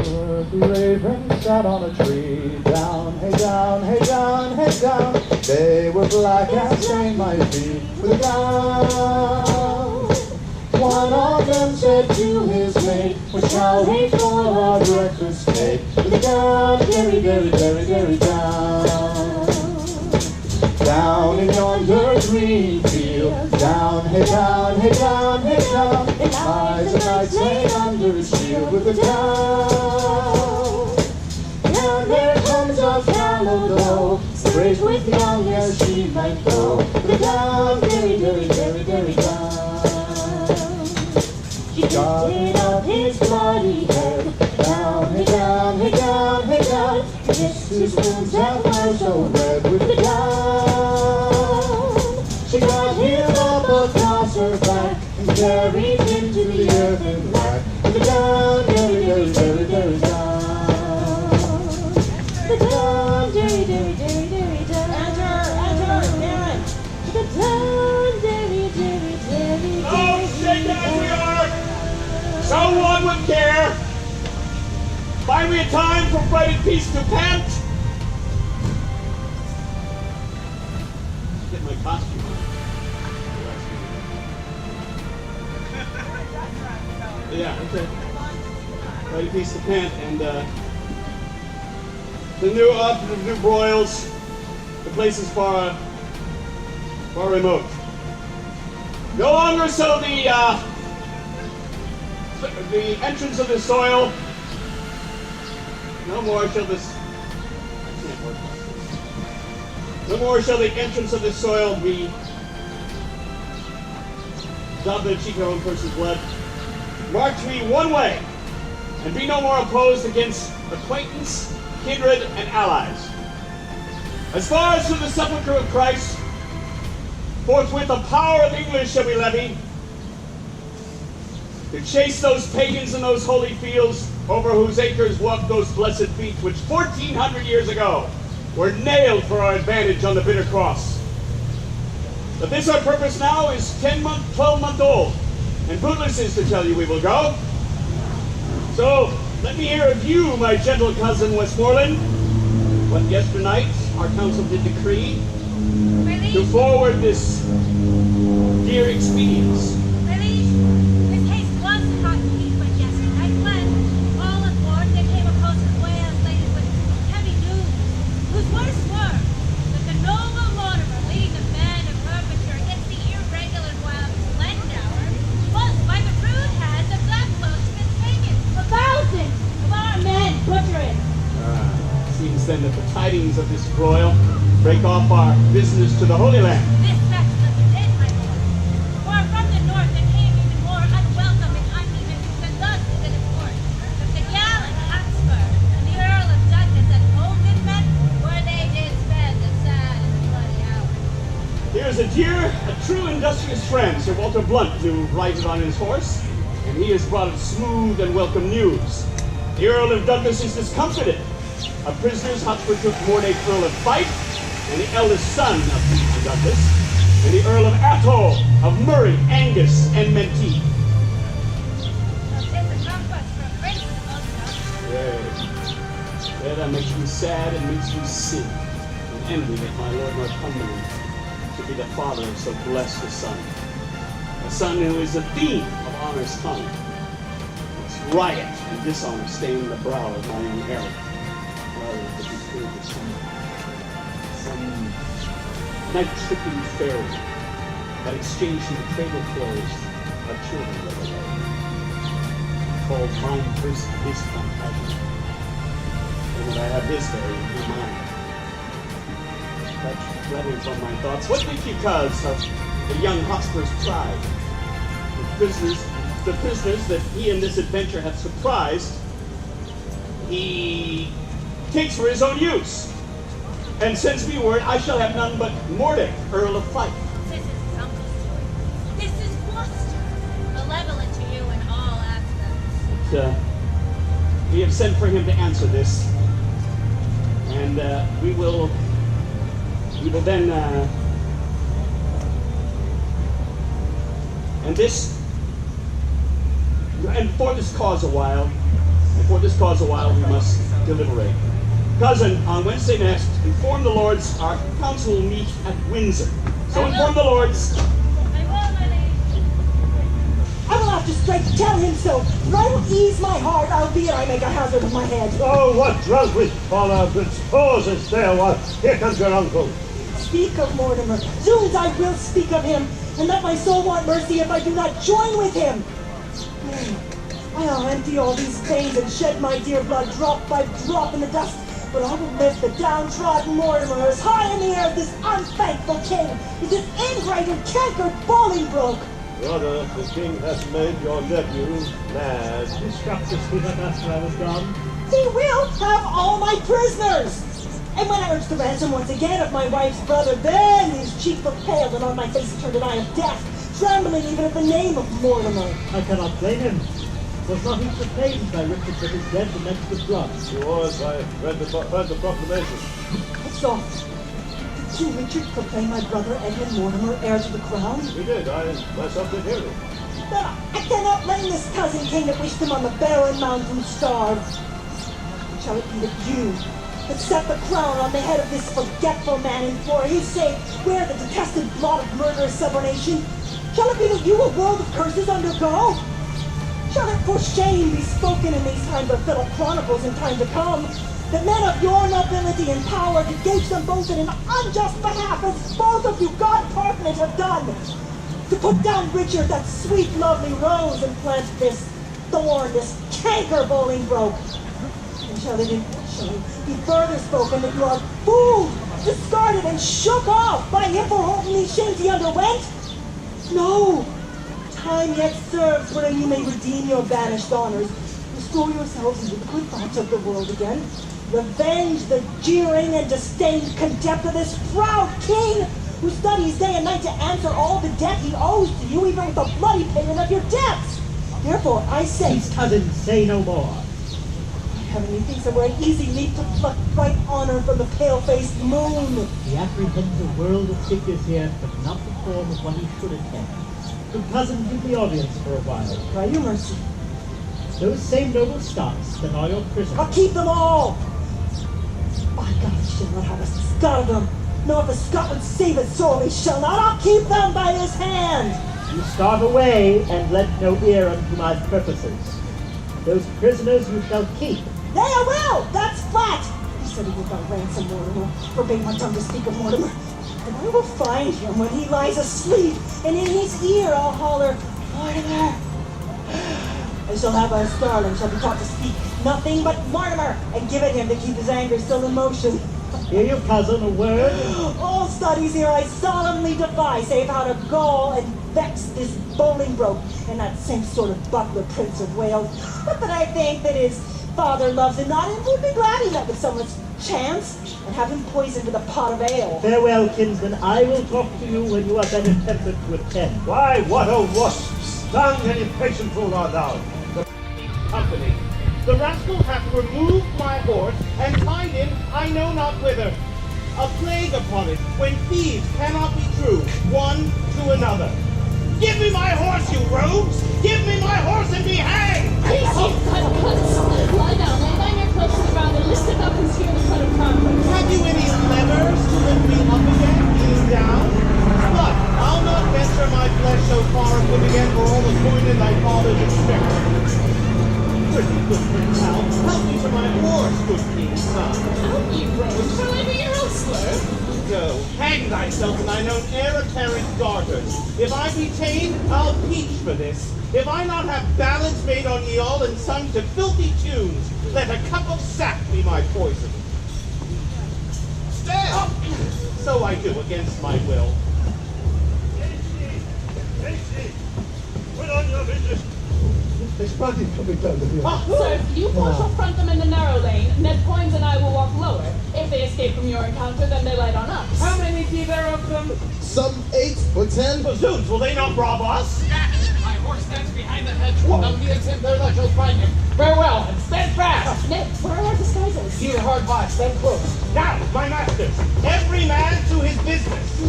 Ravens sat on a tree, down, hey down, hey down, hey down. They were black and stained my feet with a down. One of them said to his mate, what shall we for our breakfast take? With a down, derry, derry, derry, derry, down. Down in yonder green field, down, hey down, hey down, hey down. It lies a knight slain under his shield with a down. Down there comes a fallow doe, brave with young as she might go. With a down, derry, derry, derry, derry, down. She lifted up his bloody head, down, hey down, hey down, hey down. He kissed his wounds that were so red with a down. She got him up across her back and carried him to the earth and back. With a down, derry, derry, derry, derry, down. The down, derry, derry, derry, derry, down. Enter, Aaron. The down, derry, derry, derry, Oh, derry. shake as we are. So one would care. Find me a time for bright peace to pant. Get my costume on. Yeah, okay. Bright peace to pant and the new operative new broils. The place is far remote. No longer so the entrance of the soil. No more shall this. I can't work like this. No more shall the entrance of the soil be daubed in the cheek of our own person's blood. March we one way, and be no more opposed against acquaintance, kindred, and allies. As far as to the sepulchre of Christ, forthwith the power of English shall be levied, to chase those pagans in those holy fields over whose acres walked those blessed feet which 1,400 years ago were nailed for our advantage on the bitter cross. But this our purpose now is 12 month old, and bootless is to tell you we will go. So let me hear of you, my gentle cousin Westmoreland, what yesternight our council did decree to forward this dear expedience. Release. This case was hot heat, but yesterday when all aboard they came across a whale laden with heavy news, whose words were that the noble Mortimer leading the band of Herefordshire against the irregular wild Glendower was by the rude hands of black folks mistaken. 1,000 of our men butchered. Seems then that the tidings of this broil break off our business to the Holy Land. This festival is it, my lord. For from the north there came even more unwelcome and uneven than thus is it report that the gallant Hotspur and the Earl of Douglas at home did met, where they did spend a sad and bloody hour. Here's a true industrious friend, Sir Walter Blunt, who rides on his horse, and he has brought us smooth and welcome news. The Earl of Douglas is discomfited. Of prisoners, Hotspur took Mornay, Earl of Fife, and the eldest son of Peter Douglas, and the Earl of Atholl, of Murray, Angus, and Menteith. So 'tis a conquest for a prince, also. Yeah, that makes me sad and makes me sin, and envy that my Lord Northumberland should be the father of so blessed a son who is the theme of honor's tongue. It's riot and dishonor stain the brow of my young Harry. Some night-tripping fairy that exchanged in the cradle floors our children of the love. Called mine first his compassion, and when I have his fairy, be mine. That is on my thoughts. What think you, cuz, of the young Hotspur's pride? The prisoners that he in this adventure hath surprised, he takes for his own use, and sends me word I shall have none but Morday, Earl of Fife. This is his uncle's doing. This is bluster, malevolent to you in all aspects. But, we have sent for him to answer this, and we will then and for this cause a while, Before this cause a while, we must deliberate. Cousin, on Wednesday next, inform the lords our council will meet at Windsor. So inform the lords. I will, my lady. I will have to straight tell him so, but I will ease my heart, albeit I make a hazard of my head. Oh, what drunk with follow, but suppose it's there, what? Here comes your uncle. Speak of Mortimer. Zoons, I will speak of him, and let my soul want mercy if I do not join with him. Nay, I'll empty all these veins and shed my dear blood drop by drop in the dust, but I will lift the downtrodden Mortimer as high in the air as this unthankful king, as this ingrate and cankered Bolingbroke. Brother, the king has made your nephew mad. He struck the sweetheart after I was gone. He will have all my prisoners! And when I urged the ransom once again of my wife's brother, then his cheek looked pale and on my face turned an eye of death, trembling even at the name of Mortimer. I cannot blame him. Was not he proclaimed by Richard that his dead the next of blood? He was, I heard the proclamation. I saw. Did King Richard proclaim my brother Edmund Mortimer heir to the crown? He did, I myself did hear him. Then I cannot blame this cousin king that wished him on the barren mountain starve. Shall it be that you that set the crown on the head of this forgetful man and for his sake wear the detested blot of murderous subordination? Shall it be that you a world of curses undergo? Shall it for shame be spoken in these times of Philip Chronicles in time to come, that men of your nobility and power did gauge them both in an unjust behalf, as both of you God-partners have done, to put down Richard, that sweet lovely rose, and plant this thorn, this canker Bolingbroke? And shall it be further spoken that you are fooled, discarded, and shook off by him for whom these shames he underwent? No! Time yet serves wherein you may redeem your banished honors, restore yourselves into the good thoughts of the world again, revenge the jeering and disdained contempt of this proud king, who studies day and night to answer all the debt he owes to you, even with the bloody payment of your debts. Therefore, I say, Please, cousin, say no more. Heaven, methinks it were an easy leap to pluck bright honor from the pale-faced moon. He apprehends a world of figures here, but not the form of one he should attend. Could cousin give the audience for a while? Try you mercy. Those same noble Scots that are your prisoners. I'll keep them all! By God, he shall not have a Scot of them, nor if a Scot would save his soul, he shall not. I'll keep them by his hand! You start away and lend no ear unto my purposes. Those prisoners you shall keep. Nay, I will! That's flat! He said he would not ransom Mortimer, forbade my tongue to speak of Mortimer. And I will find him when he lies asleep, and in his ear I'll holler, Mortimer! I shall have our starling, shall be taught to speak nothing but Mortimer, and give it him to keep his anger still in motion. Hear your cousin, a word? All studies here I solemnly defy, save how to gall and vex this Bolingbroke and that same sort of butler Prince of Wales. But that I think that his father loves him not, and would be glad he met with so much chance, and have him poisoned with a pot of ale. Farewell, kinsman. I will talk to you when you are better tempered to attend. Why, what a wasp! Stung and impatient fool art thou! The company. The rascal hath removed my horse and tied him I know not whither. A plague upon it, when thieves cannot be true, one to another. Give me my horse, you rogues! Give me my horse and be hanged! Peace, you cutputts! Lie down, lay down your cloaks to the ground, and listen up and hear the cut of conference. Have you any levers to lift me up again, ease down? But I'll not venture my flesh so far afoot again for all the coin in thy father's exchequer. Pretty good Prince Hal, help me to my horse, good king's son. Help you, rogue, shall I be your hostler? Go, hang thyself and thine own heir-apparent daughters. If I be tamed, I'll peach for this. If I not have ballads made on ye all and sung to filthy tunes, let a cup of sack be my poison. Stand! So I do against my will. Casey! Put on your business! There's party coming down the hill. Sir, you four shall front them in the narrow lane. Ned Poins and I will walk lower. If they escape from your encounter, then they light on us. How many be there of them? Some 8 or 10. Bazoons, will they not rob us? My horse stands behind the hedge. None meets him, there thou shalt find him. Farewell, and stand fast! Ned, where are our disguises? Here hard by, stand close. Now, my masters, every man to his business.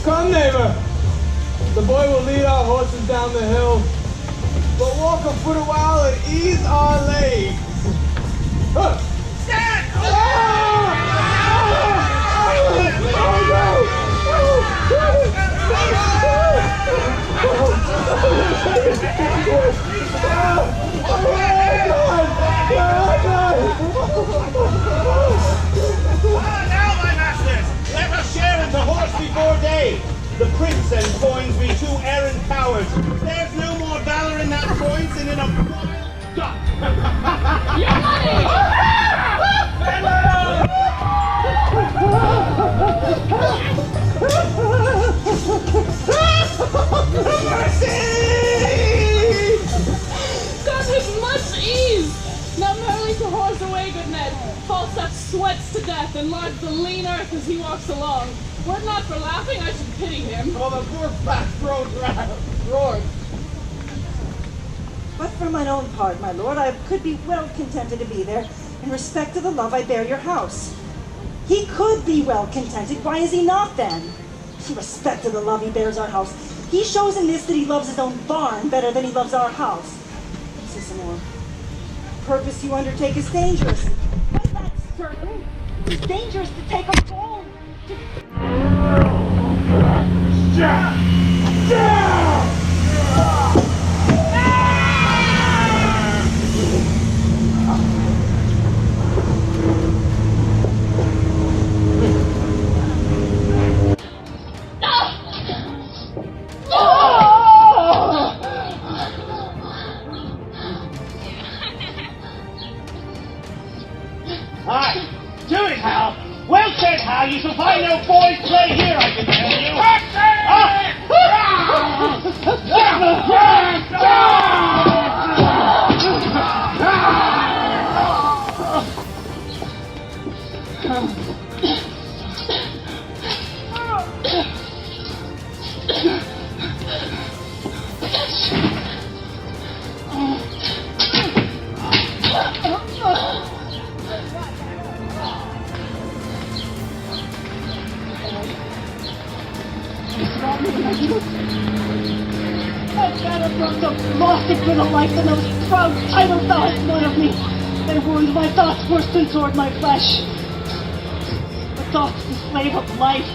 Come, neighbor. The boy will lead our horses down the hill. We'll walk a foot a while and ease our legs. Huh. Stand! Now, my masters, let us share in the horse before day. The prince and coins be two errant cowards. There's no more valor in that coins than in a wild duck. Your money! God has much ease! Not merely to horse away, good Ned. Falstaff sweats to death and lards the lean earth as he walks along. Were it not for laughing, I should pity him. Oh, the poor fat roared. But for mine own part, my lord, I could be well contented to be there in respect to the love I bear your house. He could be well contented, why is he not then? In respect to the love he bears our house, he shows in this that he loves his own barn better than he loves our house. This is some more. The purpose you undertake is dangerous. But that's certain. It's dangerous to take a bold. Aye, do it, Hal. Well said, Hal. You shall find no boys' play here, I can tell you. I'd rather broke the lost it for the life than those proud titles thou hast won of me. They wound my thoughts worse than toward my flesh. The thought's the slave of life,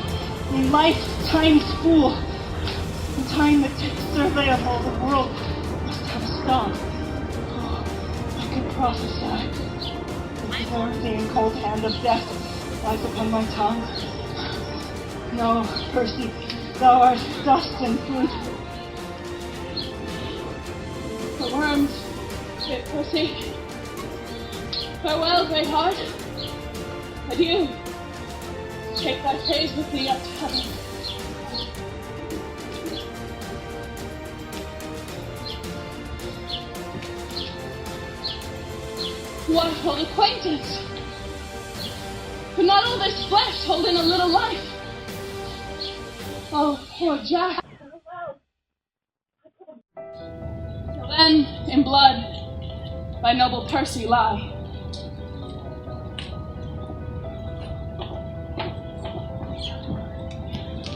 and life's time's fool. And time that takes survey of all the world must have a stop. Oh, I can prophesy. The thirsty and cold hand of death lies upon my tongue. No, Percy, thou art dust and fruit. The worms, dear Percy. Farewell, great heart. Adieu. Take thy praise with thee up to heaven. What old acquaintance? Could not all this flesh hold in a little life? Oh, poor Jack. Till then, in blood, thy noble Percy lie.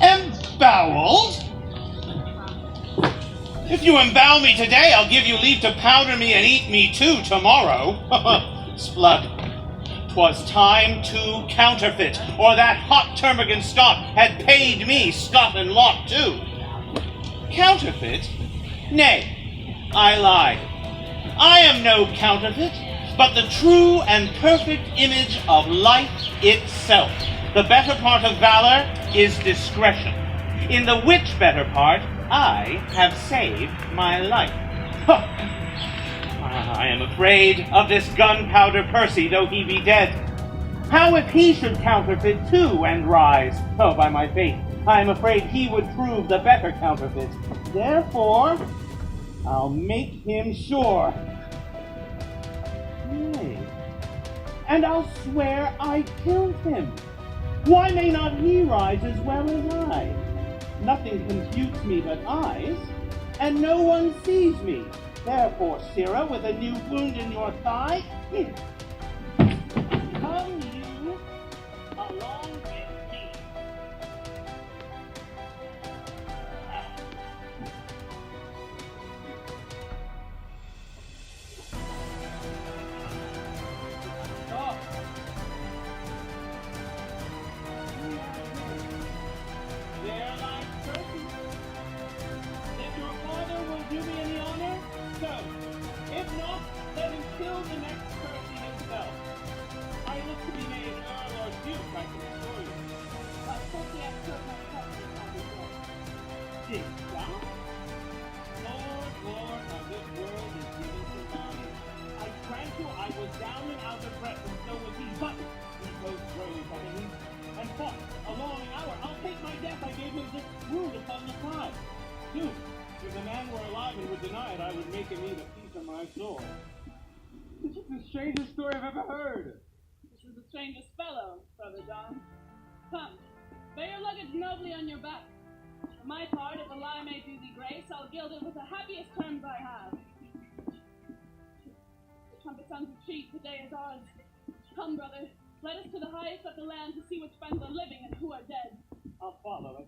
Embowelled? If you embow me today, I'll give you leave to powder me and eat me too tomorrow. Splug. 'Twas time to counterfeit, or that hot termagant Scot had paid me Scot and lot too. Counterfeit? Nay, I lie. I am no counterfeit, but the true and perfect image of life itself. The better part of valor is discretion. In the which better part, I have saved my life. I am afraid of this gunpowder Percy, though he be dead. How if he should counterfeit too and rise? Oh, by my faith, I am afraid he would prove the better counterfeit. Therefore, I'll make him sure. Nay, and I'll swear I killed him. Why may not he rise as well as I? Nothing confutes me but eyes, and no one sees me. Therefore, Sirrah, with a new wound in your thigh, come you along with me. dig down? Lord, how this world is giving to mine. I grant you I was down and out of breath, and so was he, but he goes rose at him, and fought a long hour. I'll take my death, I gave him this wound upon the thigh. Dude, if the man were alive and would deny it, I would make him eat a piece of my soul. This is the strangest story I've ever heard. This is the strangest fellow, Brother John. Come, bear your luggage nobly on your back. For my part, if the lie may do thee grace, I'll gild it with the happiest terms I have. The trumpet sounds retreat, the day is ours. Come, brother, let us to the highest of the land to see which friends are living and who are dead. I'll follow,